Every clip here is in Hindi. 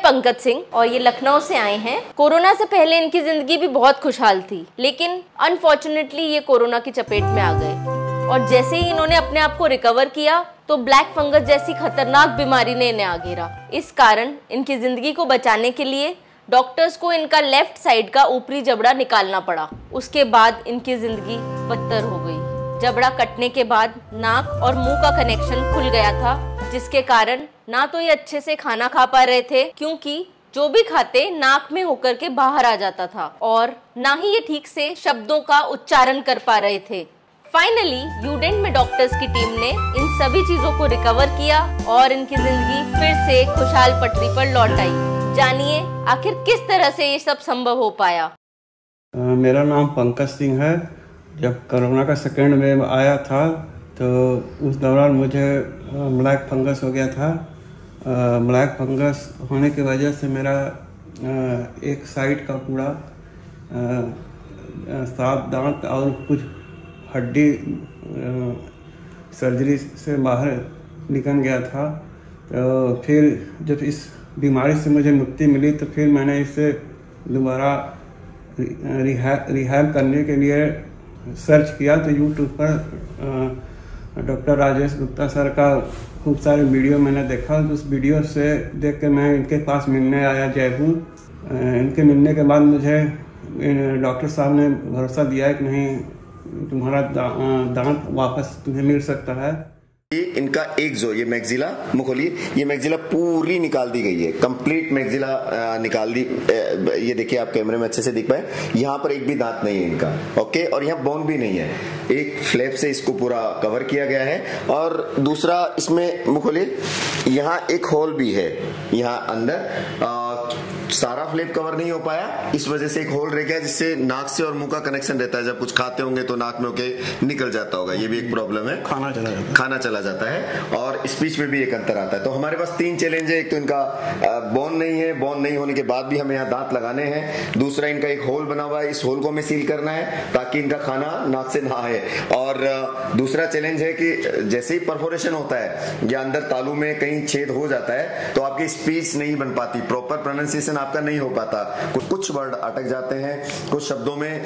पंकज सिंह और ये लखनऊ से आए हैं। कोरोना से पहले इनकी जिंदगी भी बहुत खुशहाल थी, लेकिन अनफॉर्चुनेटली ये कोरोना की चपेट में आ गए और जैसे ही इन्होंने अपने आप को रिकवर किया तो ब्लैक फंगस जैसी खतरनाक बीमारी ने इन्हें आ घेरा। इस कारण इनकी जिंदगी को बचाने के लिए डॉक्टर्स को इनका लेफ्ट साइड का ऊपरी जबड़ा निकालना पड़ा। उसके बाद इनकी जिंदगी बदतर हो गई। जबड़ा कटने के बाद नाक और मुंह का कनेक्शन खुल गया था, जिसके कारण ना तो ये अच्छे से खाना खा पा रहे थे, क्योंकि जो भी खाते नाक में होकर के बाहर आ जाता था, और ना ही ये ठीक से शब्दों का उच्चारण कर पा रहे थे। फाइनली यूडेंट में डॉक्टर्स की टीम ने इन सभी चीजों को रिकवर किया और इनकी जिंदगी फिर से खुशहाल पटरी पर लौट आई। जानिए आखिर किस तरह से ये सब संभव हो पाया। मेरा नाम पंकज सिंह है। जब कोरोना का सेकेंड वेव आया था तो उस दौरान मुझे ब्लैक फंगस हो गया था। ब्लैक फंगस होने की वजह से मेरा एक साइड का पूरा 7 दांत और कुछ हड्डी सर्जरी से बाहर निकल गया था। तो फिर जब इस बीमारी से मुझे मुक्ति मिली तो फिर मैंने इसे दोबारा रिहैब करने के लिए सर्च किया। तो यूट्यूब पर डॉक्टर राजेश गुप्ता सर का खूब सारे वीडियो मैंने देखा। तो उस वीडियो से देख के मैं इनके पास मिलने आया जयपुर। इनके मिलने के बाद मुझे डॉक्टर साहब ने भरोसा दिया कि नहीं, तुम्हारा दांत वापस तुम्हें मिल सकता है। ये इनका एक जो ये मैक्सिला मुंह खोलिए, ये मैक्सिला पूरी निकाल दी गई है, कंप्लीट मैक्सिला निकाल दी। ये देखिए आप कैमरे में अच्छे से दिख पाए, यहाँ पर एक भी दांत नहीं है इनका, ओके। और यहाँ बोन भी नहीं है, एक फ्लैप से इसको पूरा कवर किया गया है। और दूसरा इसमें मुंह खोलिए, यहाँ एक होल भी है, यहाँ अंदर सारा फ्लैप कवर नहीं हो पाया, इस वजह से एक होल रह गया जिससे नाक से और मुंह का कनेक्शन रहता है। जब कुछ खाते होंगे तो नाक में होके निकल जाता होगा, ये भी एक प्रॉब्लम है। खाना चला जाता है और स्पीच में भी एक अंतर आता है। तो हमारे पास 3 चैलेंज है। एक तो इनका बोन नहीं है, बोन नहीं होने के बाद भी हमें यहाँ दांत लगाने हैं। दूसरा इनका एक होल बना हुआ है, इस होल को हमें सील करना है ताकि इनका खाना नाक से ना आए। और दूसरा चैलेंज है कि जैसे ही परफोरेशन होता है या अंदर तालू में कहीं छेद हो जाता है तो आपकी स्पीच नहीं बन पाती, प्रॉपर प्रोनाउंसिएशन आपका नहीं हो पाता, कुछ वर्ड अटक जाते हैं, कुछ शब्दों में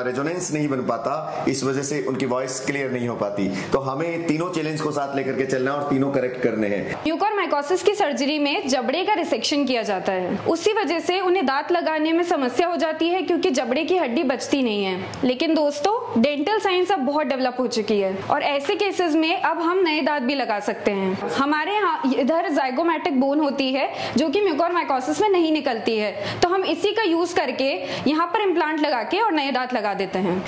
रेजोनेंस नहीं बन पाता, इस वजह से उनकी वॉइस क्लियर नहीं हो पाती। तो हमें तीनों चैलेंज को साथ लेकर के चलना और तीनों करेक्ट करने हैं। म्यूकोरमाइकोसिस की सर्जरी में जबड़े का रिसेक्शन किया जाता है, उसी वजह से उन्हें दांत लगाने में समस्या हो जाती है क्योंकि जबड़े की हड्डी बचती नहीं है। लेकिन दोस्तों, डेंटल साइंस अब बहुत डेवलप हो चुकी है और ऐसे केसेस में अब हम नए दांत भी लगा सकते हैं। हमारे यहाँ इधर जाइगोमैटिक बोन होती है जो कि म्यूकोरमाइकोसिस में नहीं निकलती है, तो हम इसी का यूज करके यहाँ पर इम्प्लांट लगा के और नए दांत लगा देते हैं।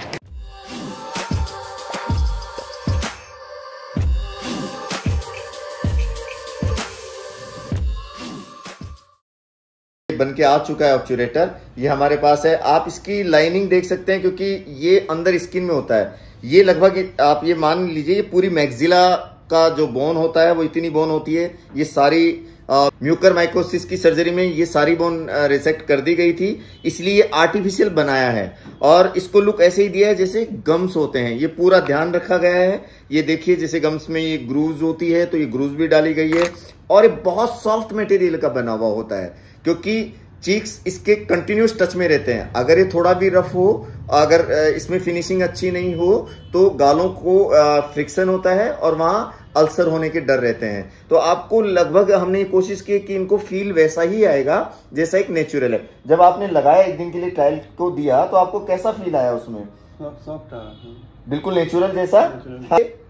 बन के आ चुका है ऑब्चुरेटर, ये हमारे पास है। आप इसकी लाइनिंग देख सकते हैं क्योंकि ये अंदर स्किन में होता है। ये लगभग आप ये मान लीजिए ये पूरी मैक्सिला का जो बोन होता है वो इतनी बोन होती है। ये सारी म्यूकोरमाइकोसिस की सर्जरी में ये सारी बोन रिसेक्ट कर दी गई थी, इसलिए आर्टिफिशियल बनाया है और इसको लुक ऐसे ही दिया है जैसे गम्स होते हैं। ये पूरा ध्यान रखा गया है। ये देखिए जैसे गम्स में ये ग्रूव्स होती है तो ये ग्रूव्स भी डाली गई है और ये बहुत सॉफ्ट मटेरियल का बना हुआ होता है क्योंकि चीक्स इसके कंटिन्यूस टच में रहते हैं। अगर ये थोड़ा भी रफ हो, अगर इसमें फिनिशिंग अच्छी नहीं हो तो गालों को फ्रिक्शन होता है और वहां अल्सर होने के डर रहते हैं। तो आपको लगभग हमने कोशिश की कि इनको फील वैसा ही आएगा जैसा एक नेचुरल है। जब आपने लगाया एक दिन के लिए ट्रायल को दिया तो आपको कैसा फील आया उसमें? सॉफ्ट, बिल्कुल नेचुरल जैसा।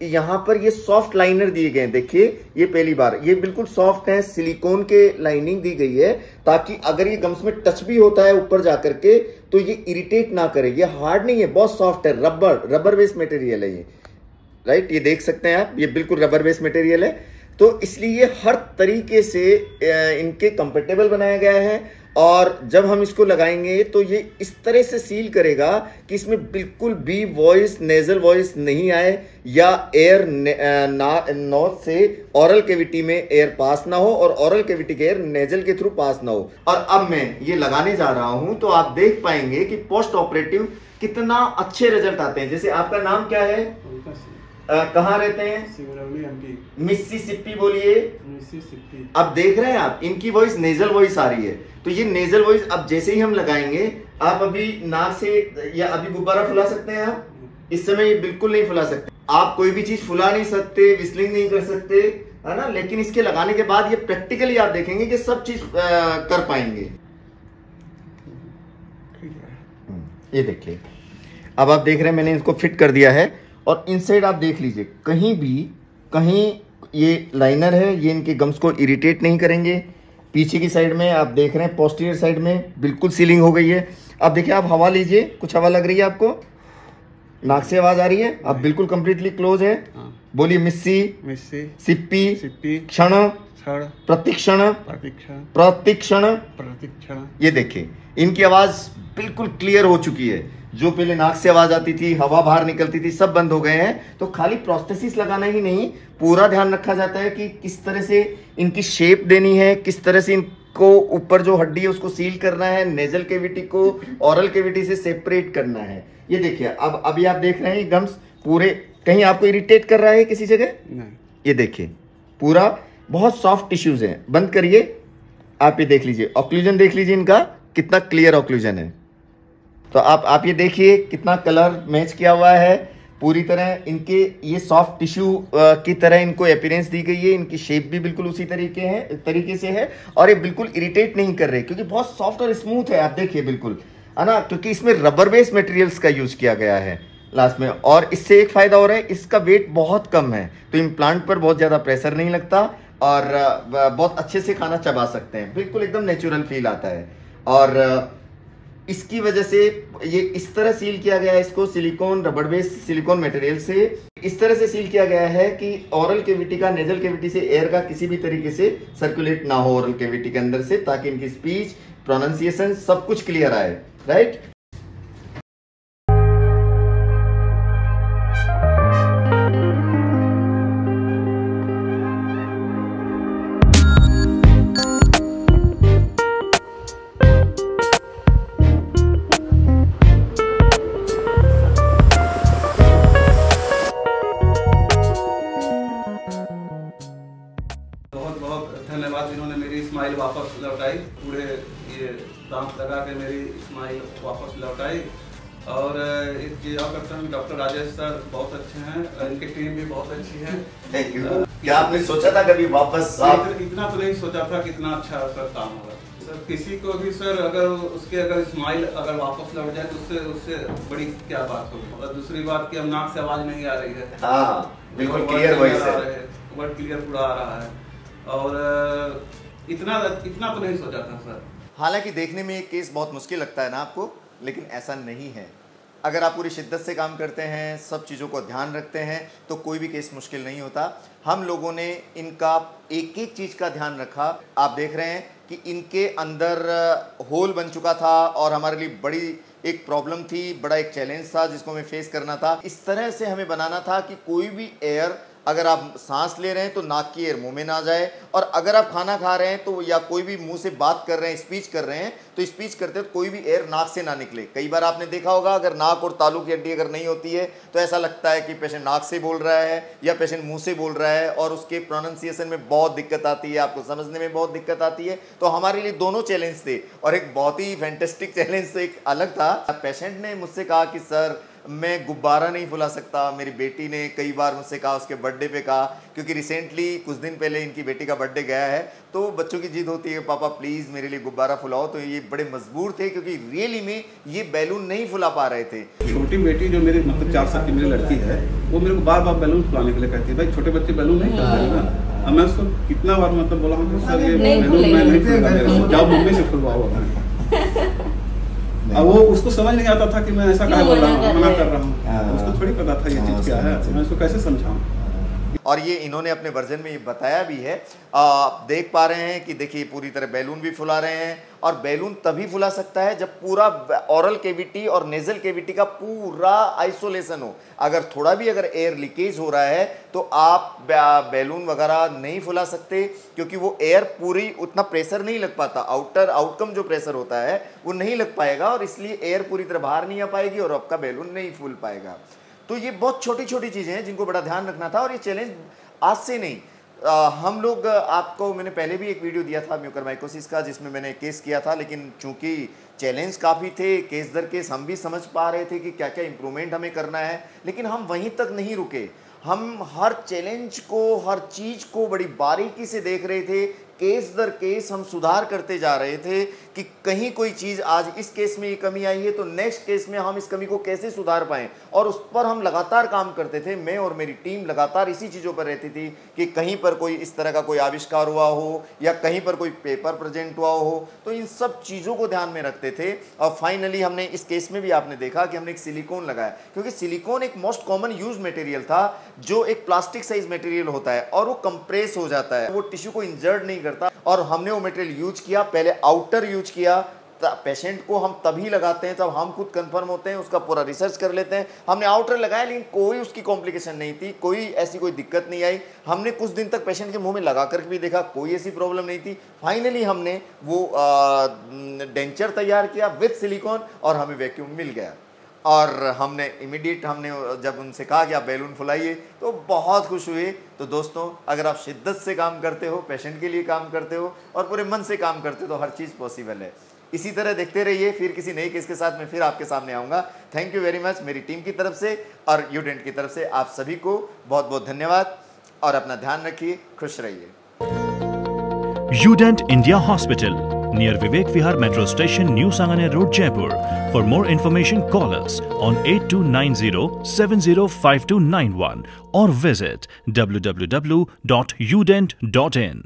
यहाँ पर ये सॉफ्ट लाइनर दिए गए हैं, देखिए ये पहली बार ये बिल्कुल सॉफ्ट है, सिलिकॉन के लाइनिंग दी गई है ताकि अगर ये गम्स में टच भी होता है ऊपर जाकर के तो ये इरिटेट ना करे। ये हार्ड नहीं है, बहुत सॉफ्ट है, रबर बेस्ड मटेरियल है ये, राइट। ये देख सकते हैं आप, ये बिल्कुल रबर बेस्ड मटेरियल है। तो इसलिए हर तरीके से इनके कंफर्टेबल बनाया गया है और जब हम इसको लगाएंगे तो ये इस तरह से सील करेगा कि इसमें बिल्कुल भी वॉइस, नेजल वॉइस नहीं आए या एयर नोज से ओरल कैविटी में एयर पास ना हो और ओरल कैविटी के एयर नेजल के थ्रू पास ना हो। और अब मैं ये लगाने जा रहा हूं तो आप देख पाएंगे कि पोस्ट ऑपरेटिव कितना अच्छे रिजल्ट आते हैं। जैसे आपका नाम क्या है? कहाँ रहते हैं? सिंगरौली एमपी। मिसिसिपी बोलिए। मिसिसिपी। अब देख रहे हैं आप, इनकी वॉइस नेजल वॉइस आ रही है, तो ये नेजल वॉइस अब जैसे ही हम लगाएंगे, आप अभी नाक से या अभी गुब्बारा फुला सकते हैं आप? इस समय ये बिल्कुल नहीं फुला सकते, आप कोई भी चीज फुला नहीं सकते, विस्लिंग नहीं कर सकते, है ना। लेकिन इसके लगाने के बाद ये प्रैक्टिकली आप देखेंगे कि सब चीज कर पाएंगे। ये देखिए, अब आप देख रहे हैं मैंने इसको फिट कर दिया है, और इनसाइड आप देख लीजिए, कहीं ये लाइनर है, ये इनके गम्स को इरिटेट नहीं करेंगे। पीछे की साइड में आप देख रहे हैं, पोस्टीरियर साइड में बिल्कुल सीलिंग हो गई है। अब देखिए, आप हवा लीजिए, कुछ हवा लग रही है आपको? नाक से आवाज आ रही है? अब बिल्कुल कंप्लीटली क्लोज है। बोलिए, मिस्सी सिप्पी क्षण प्रतिक्षण प्रतिक्षण। ये देखिए, इनकी आवाज बिल्कुल क्लियर हो चुकी है। जो पहले नाक से आवाज आती थी, हवा बाहर निकलती थी, सब बंद हो गए हैं। तो खाली प्रोस्थेसिस लगाना ही नहीं, पूरा ध्यान रखा जाता है कि किस तरह से इनकी शेप देनी है, किस तरह से इनको ऊपर जो हड्डी है उसको सील करना है, नेजल कैविटी को ओरल कैविटी से सेपरेट करना है। ये देखिए, अब अभी आप देख रहे हैं गम्स पूरे, कहीं आपको इरिटेट कर रहा है किसी जगह? नहीं। ये देखिए, पूरा बहुत सॉफ्ट टिश्यूज है। बंद करिए, आप ये देख लीजिए, ऑक्लूजन देख लीजिए, इनका कितना क्लियर ऑक्लूजन है। तो आप ये देखिए, कितना कलर मैच किया हुआ है पूरी तरह। इनके ये सॉफ्ट टिश्यू की तरह इनको अपीयरेंस दी गई है। इनकी शेप भी बिल्कुल उसी तरीके से है, और ये बिल्कुल इरिटेट नहीं कर रहे, क्योंकि बहुत सॉफ्ट और स्मूथ है। आप देखिए बिल्कुल, है ना, क्योंकि इसमें रबर बेस्ड मटेरियल्स का यूज किया गया है लास्ट में। और इससे एक फायदा हो रहा है, इसका वेट बहुत कम है, तो इम्प्लांट पर बहुत ज्यादा प्रेशर नहीं लगता, और बहुत अच्छे से खाना चबा सकते हैं। बिल्कुल एकदम नेचुरल फील आता है। और इसकी वजह से ये इस तरह सील किया गया है, इसको silicon, rubber based silicon material से इस तरह से सील किया गया है कि ओरल कैविटी का, नेजल कैविटी से एयर का किसी भी तरीके से सर्कुलेट ना हो ओरल कैविटी के अंदर से, ताकि इनकी स्पीच, प्रोनाउंसिएशन सब कुछ क्लियर आए। राइट। धन्यवाद, इन्होंने मेरी स्माइल वापस लौटाई, पूरे ये दांत लगा के मेरी स्माइल वापस लौटाई। और एक चीज और करता हूँ, डॉक्टर राजेश सर बहुत अच्छे हैं, इनकी टीम भी बहुत अच्छी है। Thank you. क्या आपने सोचा था कभी वापस? इतना तो नहीं सोचा था कितना अच्छा सर काम होगा। सर किसी को भी सर अगर स्माइल अगर वापस लौट जाए तो उससे बड़ी क्या बात होगी। और दूसरी बात कि अब नाक से आवाज नहीं आ रही है। हाँ, बिल्कुल क्लियर वॉइस है, वर्ड क्लियर पूरा आ रहा है। और इतना तो नहीं सोचा था सर। हालांकि देखने में ये केस बहुत मुश्किल लगता है ना आपको, लेकिन ऐसा नहीं है। अगर आप पूरी शिद्दत से काम करते हैं, सब चीज़ों को ध्यान रखते हैं, तो कोई भी केस मुश्किल नहीं होता। हम लोगों ने इनका एक एक चीज़ का ध्यान रखा। आप देख रहे हैं कि इनके अंदर होल बन चुका था, और हमारे लिए बड़ी एक प्रॉब्लम थी, बड़ा एक चैलेंज था जिसको हमें फेस करना था। इस तरह से हमें बनाना था कि कोई भी एयर, अगर आप सांस ले रहे हैं तो नाक की एयर मुंह में ना जाए, और अगर आप खाना खा रहे हैं तो, या कोई भी मुंह से बात कर रहे हैं, स्पीच कर रहे हैं, तो स्पीच करते वक्त कोई भी एयर नाक से ना निकले। कई बार आपने देखा होगा, अगर नाक और तालू की हड्डी अगर नहीं होती है तो ऐसा लगता है कि पेशेंट नाक से बोल रहा है या पेशेंट मुंह से बोल रहा है, और उसके प्रोनाउंसिएशन में बहुत दिक्कत आती है, आपको समझने में बहुत दिक्कत आती है। तो हमारे लिए दोनों चैलेंज थे, और एक बहुत ही फैंटेस्टिक चैलेंज तो एक अलग था। पेशेंट ने मुझसे कहा कि सर मैं गुब्बारा नहीं फुला सकता। मेरी बेटी ने कई बार मुझसे कहा, उसके बर्थडे पे कहा, क्योंकि रिसेंटली कुछ दिन पहले इनकी बेटी का बर्थडे गया है, तो बच्चों की जिद होती है, पापा प्लीज़ मेरे लिए गुब्बारा फुलाओ। तो ये बड़े मजबूर थे, क्योंकि रियली में ये बैलून नहीं फुला पा रहे थे। छोटी बेटी जो मेरी मतलब 4 साल की मेरी लड़की है, वो मेरे को बार बार बैलून फुलाने के लिए कहती है, भाई छोटे बच्चे बैलून नहीं करते हैं ना। अब मैं उसको कितना बार मतलब बोला हूँ, सर ये बैलून मैं नहीं फुलाऊंगा, जाओ मम्मी से फुलवाओ। अब वो उसको समझ नहीं आता था कि मैं ऐसा क्या बोल रहा हूँ, मना कर रहा हूँ। उसको थोड़ी पता था ये चीज क्या है, मैं उसको कैसे समझाऊं। और ये इन्होंने अपने वर्जन में ये बताया भी है। आप देख पा रहे हैं कि देखिए पूरी तरह बैलून भी फुला रहे हैं, और बैलून तभी फुला सकता है जब पूरा ओरल कैविटी और नेजल कैविटी का पूरा आइसोलेशन हो। अगर थोड़ा भी अगर एयर लीकेज हो रहा है तो आप बैलून वगैरह नहीं फुला सकते, क्योंकि वो एयर पूरी उतना प्रेशर नहीं लग पाता, आउटकम जो प्रेशर होता है वो नहीं लग पाएगा, और इसलिए एयर पूरी तरह बाहर नहीं आ पाएगी और आपका बैलून नहीं फूल पाएगा। तो ये बहुत छोटी छोटी चीजें हैं जिनको बड़ा ध्यान रखना था। और ये चैलेंज आज से नहीं, हम लोग, आपको मैंने पहले भी एक वीडियो दिया था म्यूकरमाइकोसिस का जिसमें मैंने केस किया था, लेकिन चूंकि चैलेंज काफ़ी थे, केस दर केस हम भी समझ पा रहे थे कि क्या क्या इंप्रूवमेंट हमें करना है, लेकिन हम वहीं तक नहीं रुके। हम हर चैलेंज को, हर चीज़ को बड़ी बारीकी से देख रहे थे, केस दर केस हम सुधार करते जा रहे थे कि कहीं कोई चीज़, आज इस केस में ये कमी आई है तो नेक्स्ट केस में हम इस कमी को कैसे सुधार पाएं, और उस पर हम लगातार काम करते थे। मैं और मेरी टीम लगातार इसी चीज़ों पर रहती थी कि कहीं पर कोई इस तरह का कोई आविष्कार हुआ हो या कहीं पर कोई पेपर प्रेजेंट हुआ हो, तो इन सब चीज़ों को ध्यान में रखते थे। और फाइनली हमने इस केस में भी आपने देखा कि हमने एक सिलिकॉन लगाया, क्योंकि सिलिकॉन एक मोस्ट कॉमन यूज मटेरियल था, जो एक प्लास्टिक साइज मटेरियल होता है और वो कंप्रेस हो जाता है, वो टिश्यू को इंजर्ड नहीं करता। और हमने वो मटेरियल यूज किया, पहले आउटर यूज किया। पेशेंट को हम तभी लगाते हैं जब हम खुद कंफर्म होते हैं, उसका पूरा रिसर्च कर लेते हैं। हमने आउटर लगाया, लेकिन कोई उसकी कॉम्प्लिकेशन नहीं थी, कोई ऐसी कोई दिक्कत नहीं आई। हमने कुछ दिन तक पेशेंट के मुंह में लगा कर भी देखा, कोई ऐसी प्रॉब्लम नहीं थी। फाइनली हमने वो डेंचर तैयार किया विद सिलिकॉन और हमें वैक्यूम मिल गया। और हमने इमीडिएट, हमने जब उनसे कहा कि आप बैलून फुलाइए तो बहुत खुश हुए। तो दोस्तों, अगर आप शिद्दत से काम करते हो, पेशेंट के लिए काम करते हो और पूरे मन से काम करते हो तो हर चीज़ पॉसिबल है। इसी तरह देखते रहिए, फिर किसी नए केस के साथ मैं फिर आपके सामने आऊँगा। थैंक यू वेरी मच, मेरी टीम की तरफ से और यूडेंट की तरफ से आप सभी को बहुत बहुत धन्यवाद। और अपना ध्यान रखिए, खुश रहिए। Udent India Hospital, near Vivek Vihar Metro Station, New Sanganer Road, Jaipur. For more information, call us on 8290705291 or visit www.udent.in.